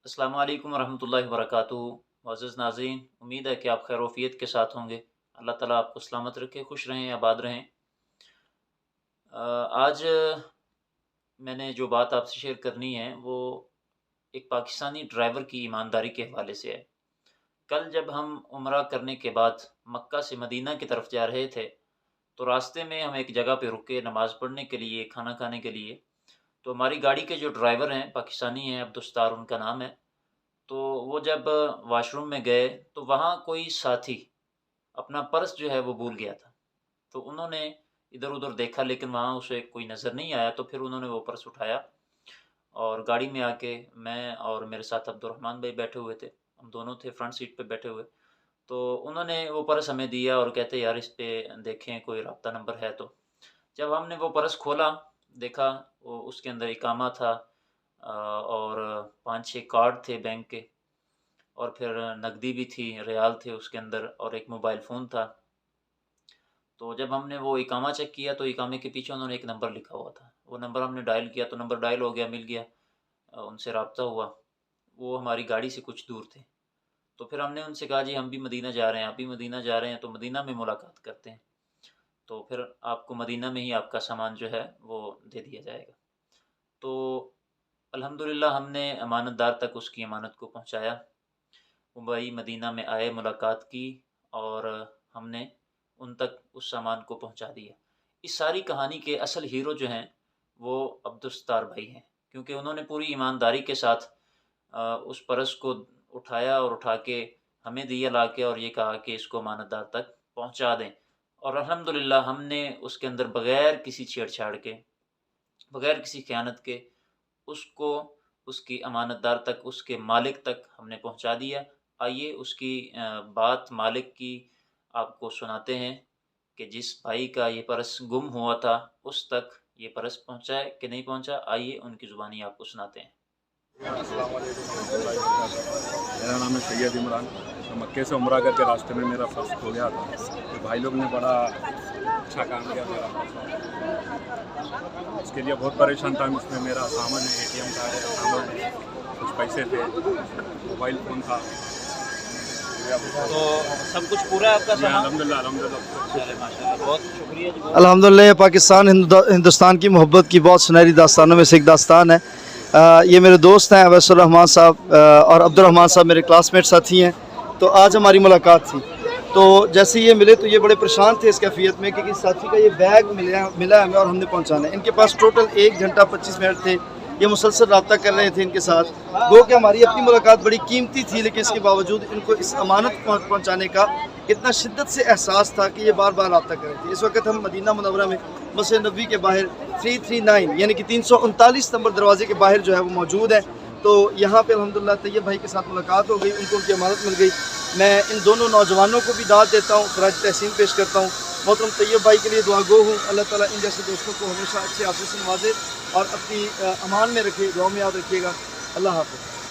अस्सलाम वालेकुम रहमतुल्लाहि वबरकातुहू। मुअज़्ज़ज़ नाज़रीन, उम्मीद है कि आप खैर वफ़ियत के साथ होंगे। अल्लाह ताला आपको सलामत रखे, खुश रहें, आबाद रहें। आज मैंने जो बात आपसे शेयर करनी है वो एक पाकिस्तानी ड्राइवर की ईमानदारी के हवाले से है। कल जब हम उम्रा करने के बाद मक्का से मदीना की तरफ जा रहे थे, तो रास्ते में हम एक जगह पे रुके नमाज़ पढ़ने के लिए, खाना खाने के लिए। तो हमारी गाड़ी के जो ड्राइवर हैं, पाकिस्तानी हैं, अब्दुस्तार उनका नाम है। तो वो जब वॉशरूम में गए तो वहाँ कोई साथी अपना पर्स जो है वो भूल गया था। तो उन्होंने इधर-उधर देखा लेकिन वहाँ उसे कोई नज़र नहीं आया, तो फिर उन्होंने वो पर्स उठाया और गाड़ी में आके मैं और मेरे साथ अब्दुर्रहमान भाई बैठे हुए थे। हम दोनों थे फ्रंट सीट पे बैठे हुए। तो उन्होंने वो पर्स हमें दिया और कहते यार इस पे देखें कोई राब्ता नंबर है तो। जब हमने वो पर्स खोला, देखा वो उसके अंदर इकामा था और 5-6 कार्ड थे बैंक के। और फिर नकदी भी थी, रियाल थे उसके अंदर और एक मोबाइल फ़ोन था। तो जब हमने वो इकामा चेक किया तो इकामे के पीछे उन्होंने एक नंबर लिखा हुआ था। वो नंबर हमने डायल किया तो नंबर डायल हो गया, मिल गया। उनसे राब्ता हुआ। वो हमारी गाड़ी से कुछ दूर थे। तो फिर हमने उनसे कहा जी हम भी मदीना जा रहे हैं, आप भी मदीना जा रहे हैं तो मदीना में मुलाकात करते हैं। तो फिर आपको मदीना में ही आपका सामान जो है वो दे दिया जाएगा। तो अल्हम्दुलिल्लाह हमने अमानतदार तक उसकी अमानत को पहुँचाया। वो भाई मदीना में आए, मुलाकात की और हमने उन तक उस सामान को पहुँचा दिया। इस सारी कहानी के असल हीरो जो हैं, वो अब्दुस्तार भाई हैं, क्योंकि उन्होंने पूरी ईमानदारी के साथ उस पर्स को उठाया और उठा के हमें दिया लाके और ये कहा कि इसको अमानतदार तक पहुँचा दें। और अल्हम्दुलिल्लाह हमने उसके अंदर बगैर किसी छेड़-छाड़ के, बगैर किसी ख़यानत के उसको उसकी अमानतदार तक, उसके मालिक तक हमने पहुँचा दिया। आइए उसकी बात मालिक की आपको सुनाते हैं कि जिस भाई का ये पर्स गुम हुआ था, उस तक ये पर्स पहुँचा है कि नहीं पहुँचा? आइए उनकी ज़ुबानी आपको सुनाते हैं। अस्सलाम वालेकुम रहमतुल्लाहि वबरकातुहू। मेरा नाम है सैयद इमरान। तो मक्के से उम्रा करके रास्ते में मेरा पर्स खो गया था। तो भाई लोग ने बड़ा अच्छा काम किया मेरा पर्स। इसके लिए बहुत परेशान था। इसमें मेरा सामान है, ATM कार्ड है, सामान है, कुछ पैसे थे, मोबाइल फ़ोन था। तो सब कुछ पूरा है आपका सामान? अल्हम्दुलिल्लाह अल्हम्दुलिल्लाह। चलिए माशाल्लाह, बहुत शुक्रिया जी। अल्हम्दुलिल्लाह ये पाकिस्तान हिंदुस्तान की मोहब्बत की बहुत सुनहरी दास्तानों में से एक दास्तान है। ये मेरे दोस्त हैं अवैसुर रहमान साहब और अब्दुर्रहमान साहब मेरे क्लासमेट साथी हैं। तो आज हमारी मुलाकात थी। तो जैसे ये मिले तो ये बड़े परेशान थे इस कैफियत में कि साथी का ये बैग मिला है हमें और हमने पहुंचाना है। इनके पास टोटल 1 घंटा 25 मिनट थे। ये मुसलसल रब्ता कर रहे थे इनके साथ। गो कि हमारी अपनी मुलाकात बड़ी कीमती थी, लेकिन इसके बावजूद इनको इस अमानत पहुँचाने का इतना शिद्दत से एहसास था कि ये बार बार रब्ता कर रहे थे। इस वक्त हम मदीना मुनव्वरा में मस्जिद नबवी के बाहर 339 यानी कि 339 नंबर दरवाजे के बाहर जो है वो मौजूद है। तो यहाँ पे अल्हम्दुलिल्लाह तैयब भाई के साथ मुलाकात हो गई, उनको उनकी अमानत मिल गई। मैं इन दोनों नौजवानों को भी दाद देता हूँ, खराज तहसीन पेश करता हूँ। मोहतरम तैयब भाई के लिए दुआ गो हूँ, अल्लाह ताला इन जैसे दोस्तों को हमेशा अच्छे आफियत से नवाजे और अपनी अमान में रखे। दुआ में याद रखिएगा। अल्लाह हाफ़िज़।